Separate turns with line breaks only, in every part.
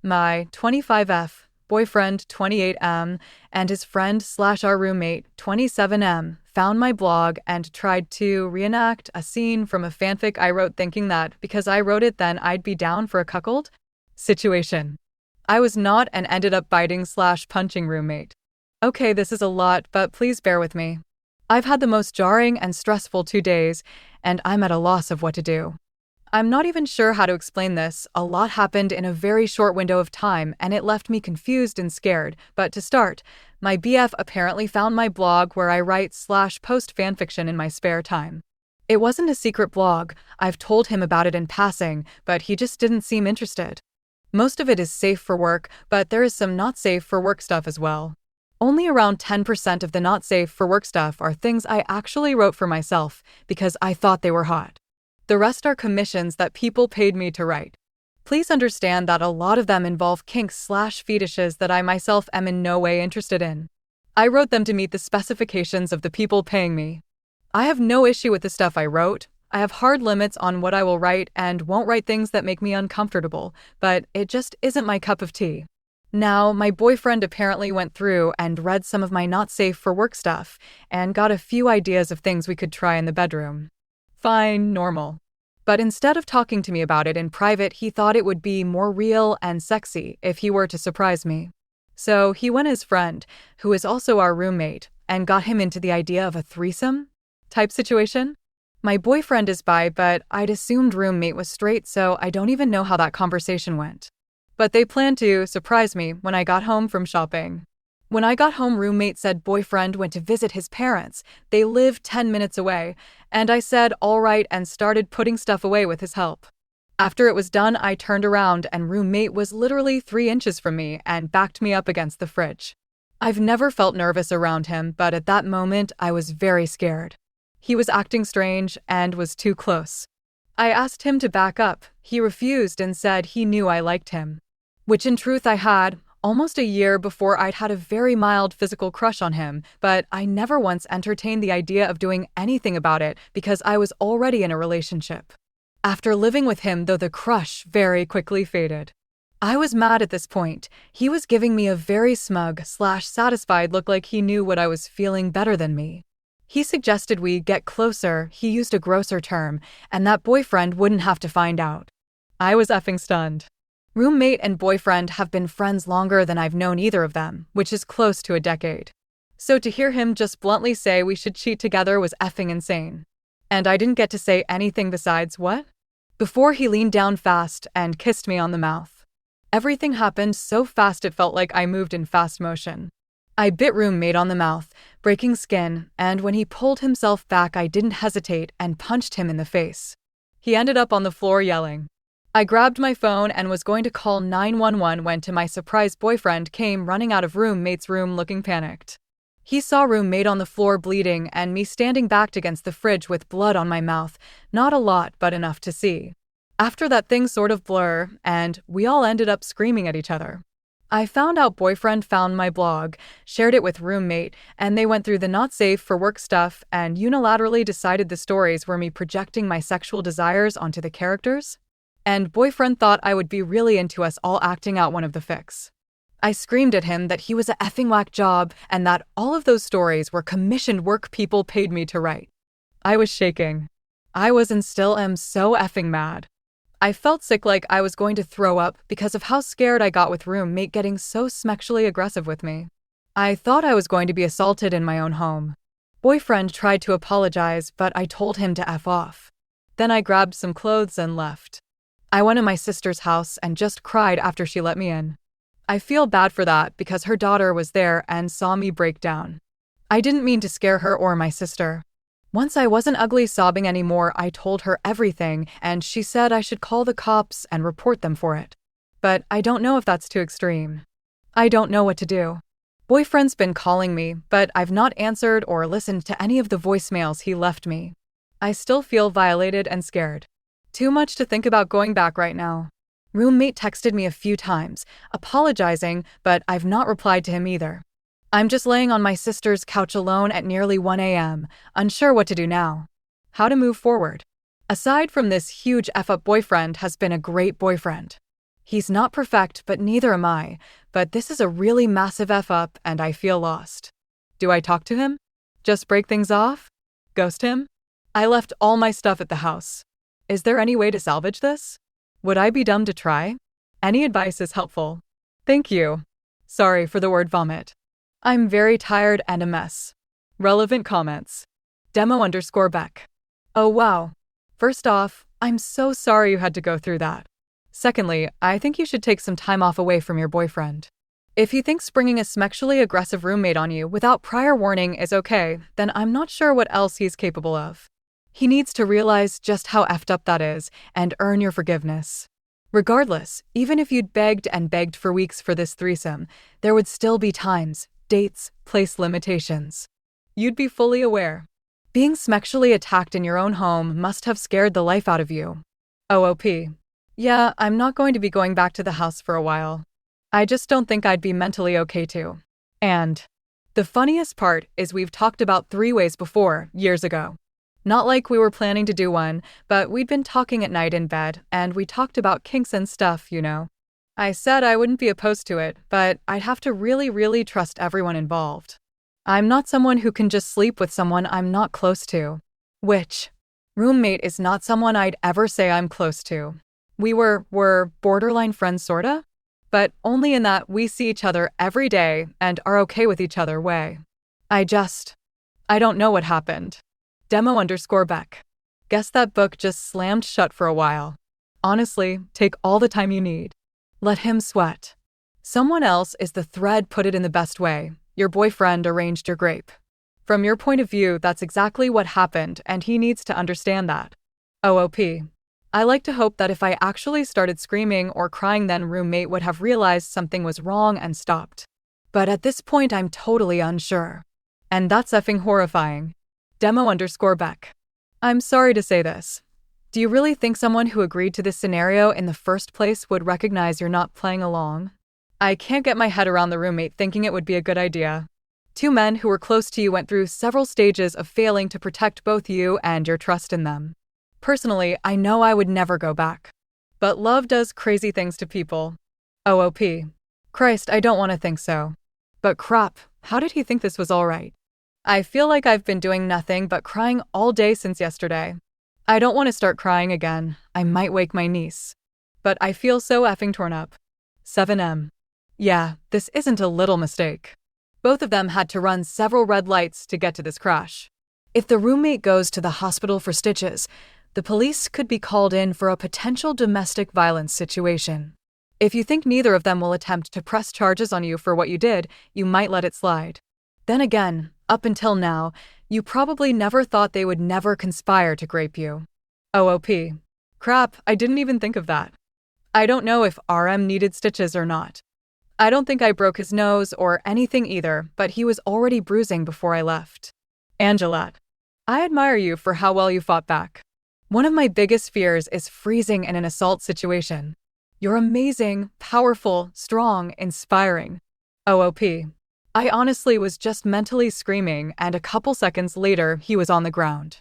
My 25F boyfriend 28M and his friend/our roommate 27M found my blog and tried to reenact a scene from a fanfic I wrote, thinking that because I wrote it then I'd be down for a cuckold situation. I was not and ended up biting/punching roommate. Okay, this is a lot, but please bear with me. I've had the most jarring and stressful 2 days, and I'm at a loss of what to do. I'm not even sure how to explain this. A lot happened in a very short window of time, and it left me confused and scared. But to start, my BF apparently found my blog where I write/post fanfiction in my spare time. It wasn't a secret blog. I've told him about it in passing, but he just didn't seem interested. Most of it is safe for work, but there is some not safe for work stuff as well. Only around 10% of the not safe for work stuff are things I actually wrote for myself because I thought they were hot. The rest are commissions that people paid me to write. Please understand that a lot of them involve kinks/fetishes that I myself am in no way interested in. I wrote them to meet the specifications of the people paying me. I have no issue with the stuff I wrote. I have hard limits on what I will write and won't write things that make me uncomfortable, but it just isn't my cup of tea. Now, my boyfriend apparently went through and read some of my not safe for work stuff and got a few ideas of things we could try in the bedroom. Fine, normal. But instead of talking to me about it in private, he thought it would be more real and sexy if he were to surprise me. So he went his friend, who is also our roommate, and got him into the idea of a threesome type situation. My boyfriend is bi, but I'd assumed roommate was straight, so I don't even know how that conversation went. But they planned to surprise me when I got home from shopping. When I got home, roommate said boyfriend went to visit his parents. They live 10 minutes away, and I said all right and started putting stuff away with his help. After it was done, I turned around and roommate was literally 3 inches from me and backed me up against the fridge. I've never felt nervous around him, but at that moment I was very scared. He was acting strange and was too close. I asked him to back up. He refused and said he knew I liked him, which in truth I had. Almost a year before, I'd had a very mild physical crush on him, but I never once entertained the idea of doing anything about it because I was already in a relationship. After living with him, though, the crush very quickly faded. I was mad at this point. He was giving me a very smug/satisfied look, like he knew what I was feeling better than me. He suggested we get closer. He used a grosser term, and that boyfriend wouldn't have to find out. I was effing stunned. Roommate and boyfriend have been friends longer than I've known either of them, which is close to a decade. So to hear him just bluntly say we should cheat together was effing insane. And I didn't get to say anything besides what? Before he leaned down fast and kissed me on the mouth. Everything happened so fast it felt like I moved in fast motion. I bit roommate on the mouth, breaking skin, and when he pulled himself back I didn't hesitate and punched him in the face. He ended up on the floor yelling. I grabbed my phone and was going to call 911 when, to my surprise, boyfriend came running out of roommate's room looking panicked. He saw roommate on the floor bleeding and me standing backed against the fridge with blood on my mouth, not a lot but enough to see. After that, things sort of blur, and we all ended up screaming at each other. I found out boyfriend found my blog, shared it with roommate, and they went through the not safe for work stuff and unilaterally decided the stories were me projecting my sexual desires onto the characters. And boyfriend thought I would be really into us all acting out one of the fics. I screamed at him that he was a effing whack job and that all of those stories were commissioned work people paid me to write. I was shaking. I was and still am so effing mad. I felt sick, like I was going to throw up because of how scared I got with roommate getting so sexually aggressive with me. I thought I was going to be assaulted in my own home. Boyfriend tried to apologize, but I told him to F off. Then I grabbed some clothes and left. I went to my sister's house and just cried after she let me in. I feel bad for that because her daughter was there and saw me break down. I didn't mean to scare her or my sister. Once I wasn't ugly sobbing anymore, I told her everything and she said I should call the cops and report them for it. But I don't know if that's too extreme. I don't know what to do. Boyfriend's been calling me, but I've not answered or listened to any of the voicemails he left me. I still feel violated and scared. Too much to think about going back right now. Roommate texted me a few times, apologizing, but I've not replied to him either. I'm just laying on my sister's couch alone at nearly 1 a.m., unsure what to do now. How to move forward. Aside from this huge F-up, boyfriend has been a great boyfriend. He's not perfect, but neither am I. But this is a really massive F up, and I feel lost. Do I talk to him? Just break things off? Ghost him? I left all my stuff at the house. Is there any way to salvage this? Would I be dumb to try? Any advice is helpful. Thank you. Sorry for the word vomit. I'm very tired and a mess. Relevant comments. Demo_Beck. Oh wow. First off, I'm so sorry you had to go through that. Secondly, I think you should take some time off away from your boyfriend. If he thinks bringing a sexually aggressive roommate on you without prior warning is okay, then I'm not sure what else he's capable of. He needs to realize just how effed up that is and earn your forgiveness. Regardless, even if you'd begged and begged for weeks for this threesome, there would still be times, dates, place limitations. You'd be fully aware. Being sexually attacked in your own home must have scared the life out of you. OOP. Yeah, I'm not going to be going back to the house for a while. I just don't think I'd be mentally okay to. And the funniest part is we've talked about three-ways before, years ago. Not like we were planning to do one, but we'd been talking at night in bed, and we talked about kinks and stuff, you know. I said I wouldn't be opposed to it, but I'd have to really trust everyone involved. I'm not someone who can just sleep with someone I'm not close to. Which roommate is not someone I'd ever say I'm close to. We were borderline friends sorta? But only in that we see each other every day and are okay with each other way. I don't know what happened. Demo_Beck. Guess that book just slammed shut for a while. Honestly, take all the time you need. Let him sweat. Someone else is the thread, put it in the best way. Your boyfriend arranged your grape. From your point of view, that's exactly what happened, and he needs to understand that. OOP. I like to hope that if I actually started screaming or crying, then roommate would have realized something was wrong and stopped. But at this point, I'm totally unsure. And that's effing horrifying. Demo_Beck. I'm sorry to say this. Do you really think someone who agreed to this scenario in the first place would recognize you're not playing along? I can't get my head around the roommate thinking it would be a good idea. Two men who were close to you went through several stages of failing to protect both you and your trust in them. Personally, I know I would never go back. But love does crazy things to people. OOP. Christ, I don't want to think so. But crap, how did he think this was alright? I feel like I've been doing nothing but crying all day since yesterday. I don't want to start crying again. I might wake my niece. But I feel so effing torn up. 7M. Yeah, this isn't a little mistake. Both of them had to run several red lights to get to this crash. If the roommate goes to the hospital for stitches, the police could be called in for a potential domestic violence situation. If you think neither of them will attempt to press charges on you for what you did, you might let it slide. Then again, up until now, you probably never thought they would never conspire to grape you. OOP. Crap, I didn't even think of that. I don't know if RM needed stitches or not. I don't think I broke his nose or anything either, but he was already bruising before I left. Angelette. I admire you for how well you fought back. One of my biggest fears is freezing in an assault situation. You're amazing, powerful, strong, inspiring. OOP. I honestly was just mentally screaming, and a couple seconds later, he was on the ground.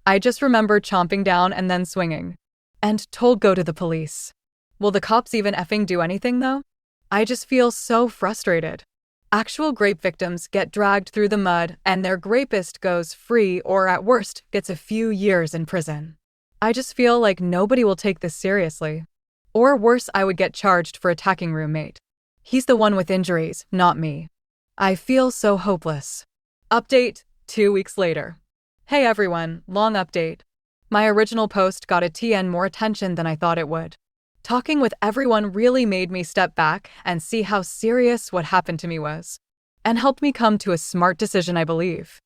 I just remember chomping down and then swinging. And told go to the police. Will the cops even effing do anything though? I just feel so frustrated. Actual grape victims get dragged through the mud, and their grapist goes free or at worst gets a few years in prison. I just feel like nobody will take this seriously. Or worse, I would get charged for attacking roommate. He's the one with injuries, not me. I feel so hopeless. Update, 2 weeks later. Hey everyone, long update. My original post got a TN more attention than I thought it would. Talking with everyone really made me step back and see how serious what happened to me was. And helped me come to a smart decision, I believe.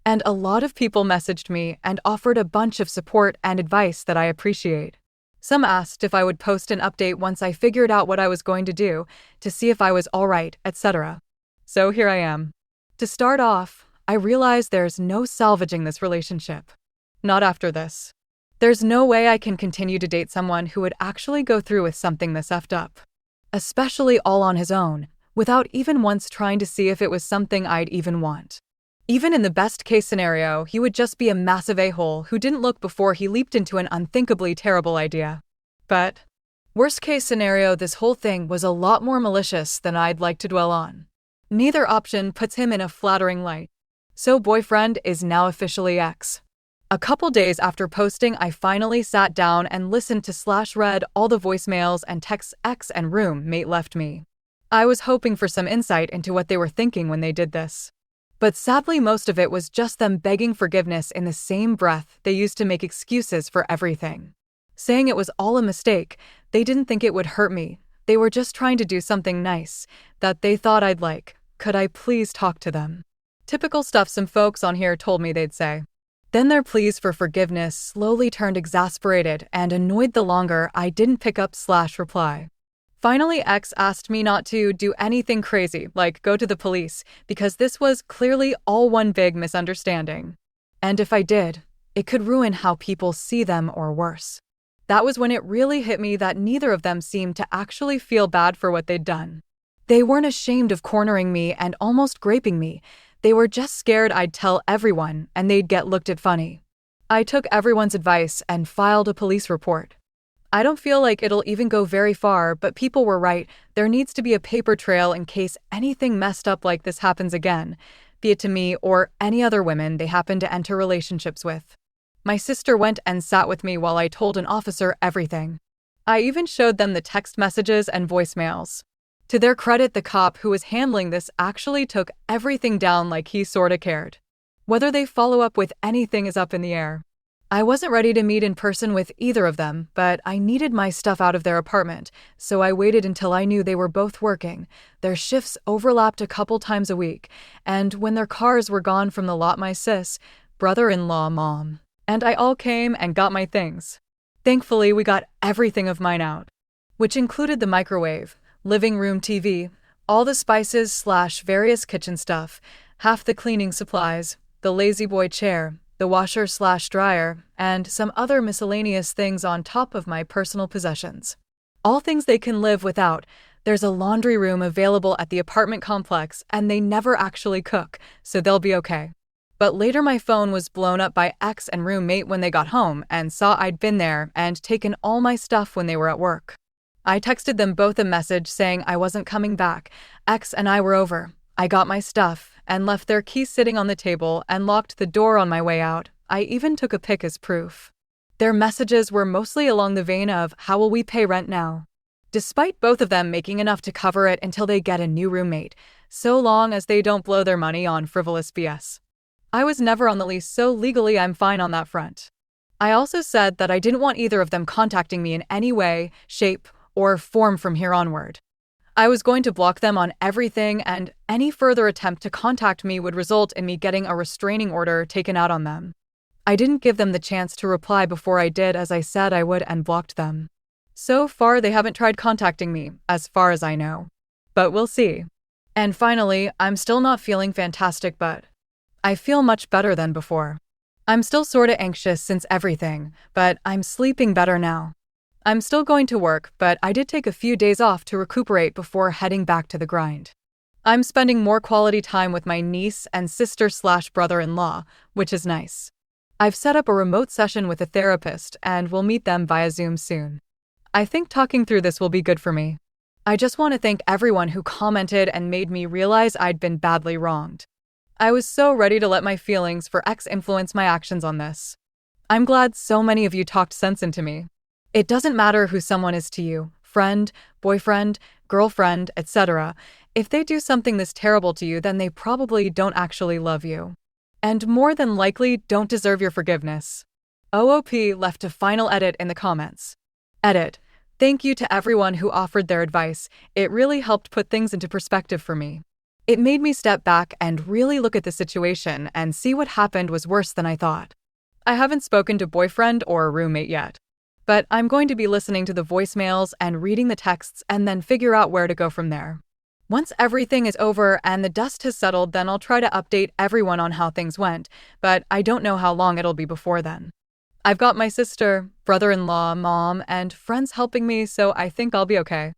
And a lot of people messaged me and offered a bunch of support and advice that I appreciate. Some asked if I would post an update once I figured out what I was going to do, to see if I was alright, etc. So here I am. To start off, I realize there's no salvaging this relationship. Not after this. There's no way I can continue to date someone who would actually go through with something this effed up. Especially all on his own, without even once trying to see if it was something I'd even want. Even in the best case scenario, he would just be a massive a-hole who didn't look before he leaped into an unthinkably terrible idea. But Worst case scenario, this whole thing was a lot more malicious than I'd like to dwell on. Neither option puts him in a flattering light. So boyfriend is now officially ex. A couple days after posting, I finally sat down and listened to read all the voicemails and texts ex and roommate left me. I was hoping for some insight into what they were thinking when they did this. But sadly, most of it was just them begging forgiveness in the same breath they used to make excuses for everything. Saying it was all a mistake, they didn't think it would hurt me. They were just trying to do something nice that they thought I'd like. Could I please talk to them? Typical stuff some folks on here told me they'd say. Then their pleas for forgiveness slowly turned exasperated and annoyed the longer I didn't pick up / reply. Finally, ex asked me not to do anything crazy, like go to the police, because this was clearly all one big misunderstanding. And if I did, it could ruin how people see them or worse. That was when it really hit me that neither of them seemed to actually feel bad for what they'd done. They weren't ashamed of cornering me and almost graping me. They were just scared I'd tell everyone and they'd get looked at funny. I took everyone's advice and filed a police report. I don't feel like it'll even go very far, but people were right. There needs to be a paper trail in case anything messed up like this happens again, be it to me or any other women they happen to enter relationships with. My sister went and sat with me while I told an officer everything. I even showed them the text messages and voicemails. To their credit, the cop who was handling this actually took everything down like he sorta cared. Whether they follow up with anything is up in the air. I wasn't ready to meet in person with either of them, but I needed my stuff out of their apartment, so I waited until I knew they were both working. Their shifts overlapped a couple times a week, and when their cars were gone from the lot, my sis, brother-in-law, mom, and I all came and got my things. Thankfully, we got everything of mine out, which included the microwave, living room TV, all the spices / various kitchen stuff, half the cleaning supplies, the lazy boy chair, the washer / dryer, and some other miscellaneous things on top of my personal possessions. All things they can live without. There's a laundry room available at the apartment complex, and they never actually cook, so they'll be okay. But later my phone was blown up by ex and roommate when they got home and saw I'd been there and taken all my stuff when they were at work. I texted them both a message saying I wasn't coming back. Ex and I were over. I got my stuff and left their keys sitting on the table and locked the door on my way out. I even took a pic as proof. Their messages were mostly along the vein of, how will we pay rent now? Despite both of them making enough to cover it until they get a new roommate, so long as they don't blow their money on frivolous BS. I was never on the lease, so legally I'm fine on that front. I also said that I didn't want either of them contacting me in any way, shape, or form from here onward. I was going to block them on everything, and any further attempt to contact me would result in me getting a restraining order taken out on them. I didn't give them the chance to reply before I did as I said I would and blocked them. So far, they haven't tried contacting me, as far as I know. But we'll see. And finally, I'm still not feeling fantastic, but I feel much better than before. I'm still sorta anxious since everything, but I'm sleeping better now. I'm still going to work, but I did take a few days off to recuperate before heading back to the grind. I'm spending more quality time with my niece and sister / brother-in-law, which is nice. I've set up a remote session with a therapist and will meet them via Zoom soon. I think talking through this will be good for me. I just want to thank everyone who commented and made me realize I'd been badly wronged. I was so ready to let my feelings for ex influence my actions on this. I'm glad so many of you talked sense into me. It doesn't matter who someone is to you, friend, boyfriend, girlfriend, etc. If they do something this terrible to you, then they probably don't actually love you. And more than likely don't deserve your forgiveness. OOP left a final edit in the comments. Edit. Thank you to everyone who offered their advice. It really helped put things into perspective for me. It made me step back and really look at the situation and see what happened was worse than I thought. I haven't spoken to boyfriend or roommate yet. But I'm going to be listening to the voicemails and reading the texts and then figure out where to go from there. Once everything is over and the dust has settled, then I'll try to update everyone on how things went, but I don't know how long it'll be before then. I've got my sister, brother-in-law, mom, and friends helping me, so I think I'll be okay.